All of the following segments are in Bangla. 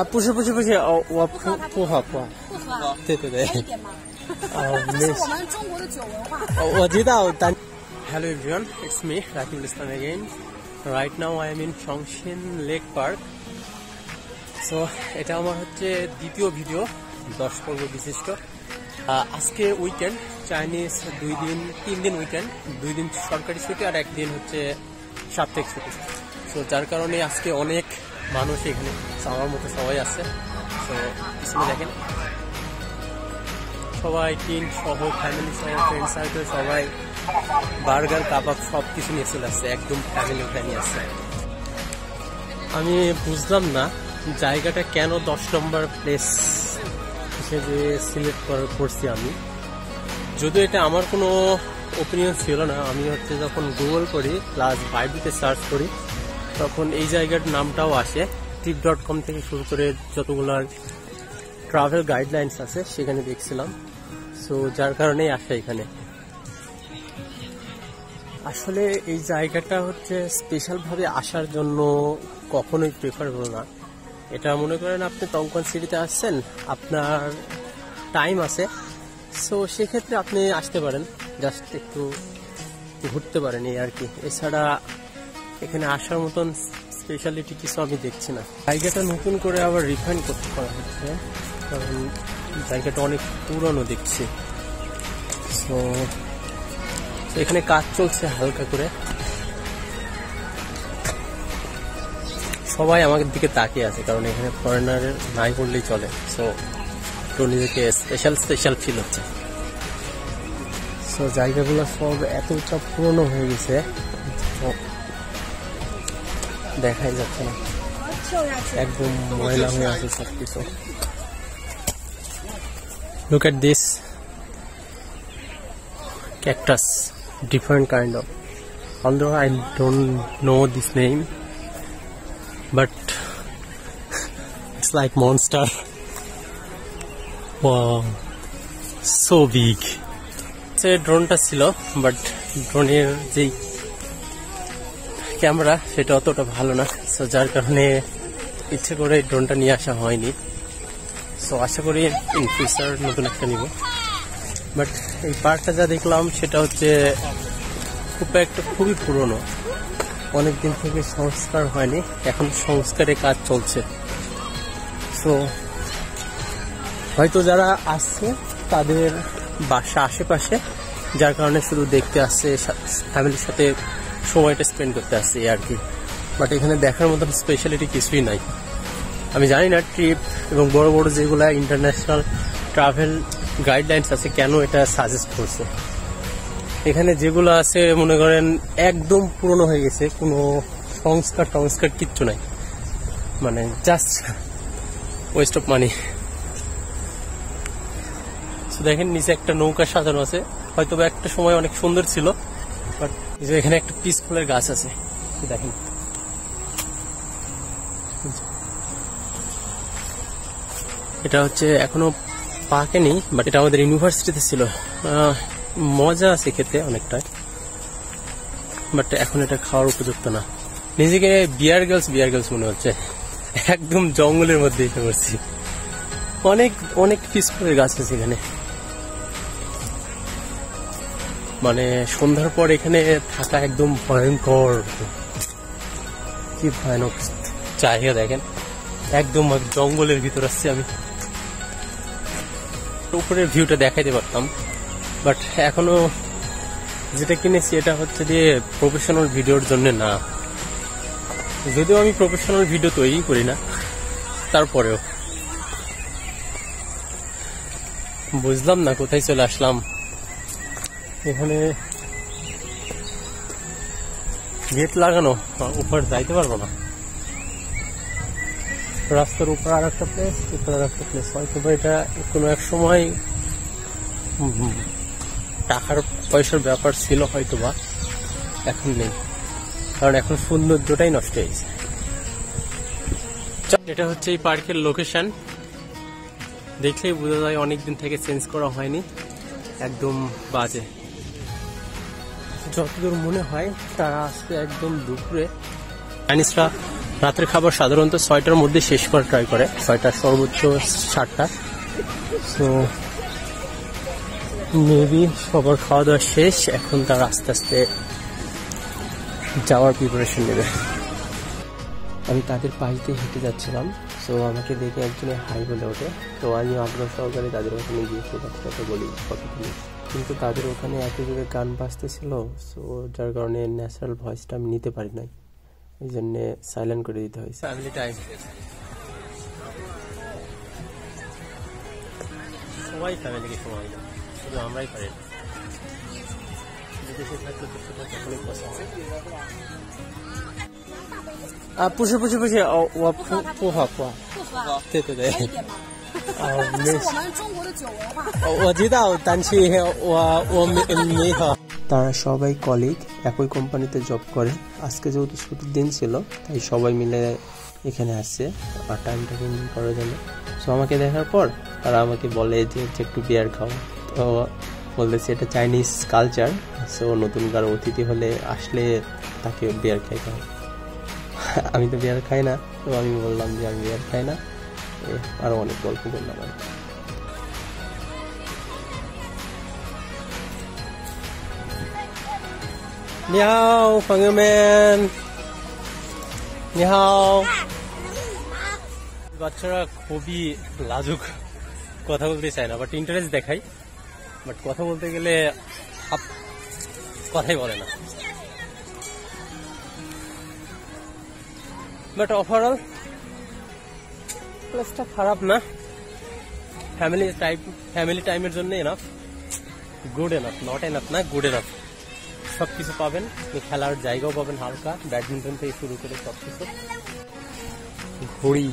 不是，我不喝，对，一点吗？这是我们中国的酒文化。我知道，但 Hello everyone, it's me, Rakil Islam again. Right now I am in Chongshin Lake Park. So এটা আমার হচ্ছে দ্বিতীয় ভিডিও 10 পর্ব বিশিষ্ট। আজকে উইকেন্ড, চাইনিজ 3 দিন উইকেন্ড, 2 দিন সরকারি ছুটি আর 1 দিন হচ্ছে সাপ্তাহিক ছুটি। সো যার কারণে আজকে অনেক মানুষ এখানে আমার মতো সবাই আছে। সো পিছনে দেখেন সবাই টিম সহ, ফ্যামিলি সহ, ফ্রেন্ড সার্কেল সবাই বার্গার কাবাব সব কিছু নিয়ে চলে আসছে, একদম ফ্যামিলি প্ল্যানই আছে। আমি বুঝলাম না জায়গাটা কেন 10 নম্বর প্লেস হিসেবে সিলেক্ট করছি আমি, যদিও এটা আমার কোনো ওপিনিয়ন ছিল না। আমি হচ্ছে যখন গুগল করি প্লাস বাইবিতে সার্চ করি তখন এই জায়গার নামটাও আসে। trip.com থেকে শুরু করে যতগুলো ট্রাভেল গাইডলাইন্স আছে সেখানে দেখছিলাম। সো যার কারণেই আসে এখানে। আসলে এই জায়গাটা হচ্ছে স্পেশালভাবে আসার জন্য কখনোই প্রেফারেবল না। এটা মনে করেন আপনি তংকন সিটিতে আসছেন, আপনার টাইম আছে, সো সেক্ষেত্রে আপনি আসতে পারেন, জাস্ট একটু ঘুরতে পারেন এই আর কি। এছাড়া এখানে আসার মতন স্পেশালিটি কিছু আমি দেখছি না। জায়গাটা নতুন করে আবার রিফাইন করতে করা হচ্ছে, কারণ জায়গাটা অনেক পুরনো দেখছি। সো এখানে কাজ চলছে হালকা করে, সবাই আমাদের দিকে তাকিয়ে আছে কারণ এখানে ফরেনার নাই করলেই চলে। সো তো নিজেকে স্পেশাল ফিল হচ্ছে। সো জায়গাগুলো সব এতটা পুরনো হয়ে গেছে দেখাই যাচ্ছে না, একদম ময়লা হয়ে আছে সবকিছু। Look at this cactus, different kind of. Although I don't know this name, but it's like monster. Wow, so big. সে ড্রোনটা ছিল, বাট ড্রোনের যেই ক্যামেরা সেটা অতটা ভালো না। সো যার কারণে ইচ্ছে করে ড্রোনটা নিয়ে আসা হয়নি। সো আশা করি ইন ফিউচার নতুন একটা নিব। বাট এই পার্কটা যা দেখলাম সেটা হচ্ছে খুবই পুরনো, অনেকদিন থেকে সংস্কার হয়নি, এখন সংস্কারের কাজ চলছে। সো হয়তো যারা আসছে তাদের বাসা আশেপাশে, যার কারণে শুধু দেখতে আসছে, ফ্যামিলির সাথে সময়টা স্পেন্ড করতে আসছে আর কি। বাট এখানে দেখার মতন স্পেশালিটি কিছুই নাই। আমি জানি না ট্রিপ এবং বড় বড় যেগুলা ইন্টারন্যাশনাল ট্রাভেল গাইডলাইন্স আছে কেন এটা সাজেস্ট করছে। এখানে যেগুলো আছে মনে করেন একদম পুরনো হয়ে গেছে, কোনো সংস্কার কিচ্ছু নাই, মানে জাস্ট ওয়েস্ট অফ মানি। দেখেন নিচে একটা নৌকা সাজানো আছে, হয়তো একটা সময় অনেক সুন্দর ছিল, বাট এখানে একটা পিস ফুলের গাছ আছে দেখেন। এটা হচ্ছে এখনো পাকেনি, বাট এটা আমাদের ইউনিভার্সিটিতে ছিল, মজা আছে খেতে অনেকটা, বাট এখন এটা খাওয়ার উপযুক্ত না। নিজেকে বিয়ার গার্লস মনে হচ্ছে, একদম জঙ্গলের মধ্যে এসে পড়ছি। অনেক পিসফুলের গাছ আছে এখানে, মানে সন্ধ্যার পর এখানে থাকা একদম ভয়ঙ্কর, কি ভয়ানক জায়গা দেখেন, একদম জঙ্গলের ভিতর আসছি আমি। উপরের ভিউটা দেখাইতে পারতাম, বাট এখনো যেটা কিনেছি এটা হচ্ছে দিয়ে প্রফেশনাল ভিডিওর জন্য না, যদিও আমি প্রফেশনাল ভিডিও তৈরি করি না, তারপরেও বুঝলাম না কোথায় চলে আসলাম। এখানে গেট লাগানো, উপর যাইতে পারবো না। রাস্তার উপর আর একটা প্লেস, উপরে আর একটা প্লেস। হয়তো এটা কোনো এক সময় টাকার পয়সার ব্যাপার ছিল হয়তো, বা এখন নেই, কারণ এখন সৌন্দর্যটাই নষ্ট হয়েছে। এটা হচ্ছে এই পার্কের লোকেশন, দেখলেই বোঝা যায় অনেকদিন থেকে চেঞ্জ করা হয়নি, একদম বাজে। যতদূর মনে হয় তারা আসছে একদম দুপুরে, চাইনিজরা রাতের খাবার সাধারণত 6টার মধ্যে শেষ করা ট্রাই করে, 6টা সর্বোচ্চ 7টা। সো মেবি সবার খাওয়া দাওয়া শেষ, এখন তারা আস্তে আস্তে যাওয়ার প্রিপারেশন নেবে। আমি তাদের পাশ দিয়ে হেঁটে যাচ্ছিলাম, সো আমাকে দেখে একজনে হাই বলে ওঠে। তো আমি আগ্রহ সহকারে তাদের ওখানে গিয়ে কথা বলি, ফটো তুলি, কিন্তু তাদের ওখানে এত জোরে গান বাজতেছিল, সো যার কারণে ন্যাচারাল ভয়েসটা আমি নিতে পারি নাই, এই জন্য সাইলেন্ট করে দিতে হয়েছে। ফ্যামিলি টাইম, সবাই ফ্যামিলিকে সময় না, শুধু আমরাই পারি। বিদেশে থাকলে তো সেটা অনেক পছন্দ। 不是，我不喝。对。是我们中国的酒文化。我知道，但是我没喝。তারা সবাই কলিগ, একই কোম্পানিতে জব করে। আজকে যেহেতু ছুটির দিন ছিল, তাই সবাই মিলে এখানে আসছে আর টাইমটা এনজয় করার জন্য। সো আমাকে দেখার পর তারা আমাকে বলে যে একটু বিয়ার খাও। তো বলতেছে এটা চাইনিজ কালচার, সো নতুন কারো অতিথি হলে আসলে তাকে বিয়ার খাইতে হয়। আমি তো বিয়ার খাই না, তো আমি বললাম যে আমি বিয়ার খাই না, আরো অনেক গল্প করলাম আর কি।你好，朋友们，你好。বাচ্চারা খুবই লাজুক, কথা বলতে চায় না, বাট ইন্টারেস্ট দেখাই, বাট কথা বলতে গেলে কথাই বলে না। বাট ওভারঅল প্লেসটা খারাপ না, ফ্যামিলি টাইমের জন্য enough, good enough, not enough না, গুড এনাফ। সবকিছু পাবেন, খেলার জায়গাও পাবেন হালকা, ব্যাডমিন্টন থেকে শুরু করে সবকিছু, ঘড়ি,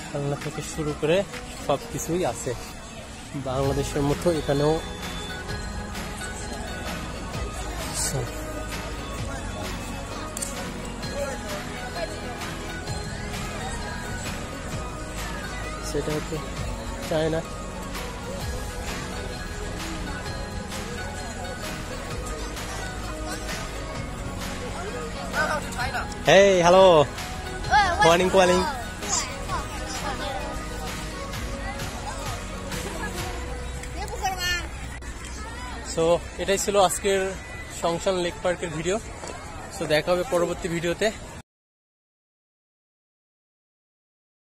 খেলনা থেকে শুরু করে সবকিছুই আছে। বাংলাদেশের মতো এখানেও সেটা হচ্ছে China. Hey, hello. Morning. So এটাই ছিল আজকের সংশান লেক পার্কের ভিডিও। সো দেখা হবে পরবর্তী ভিডিওতে।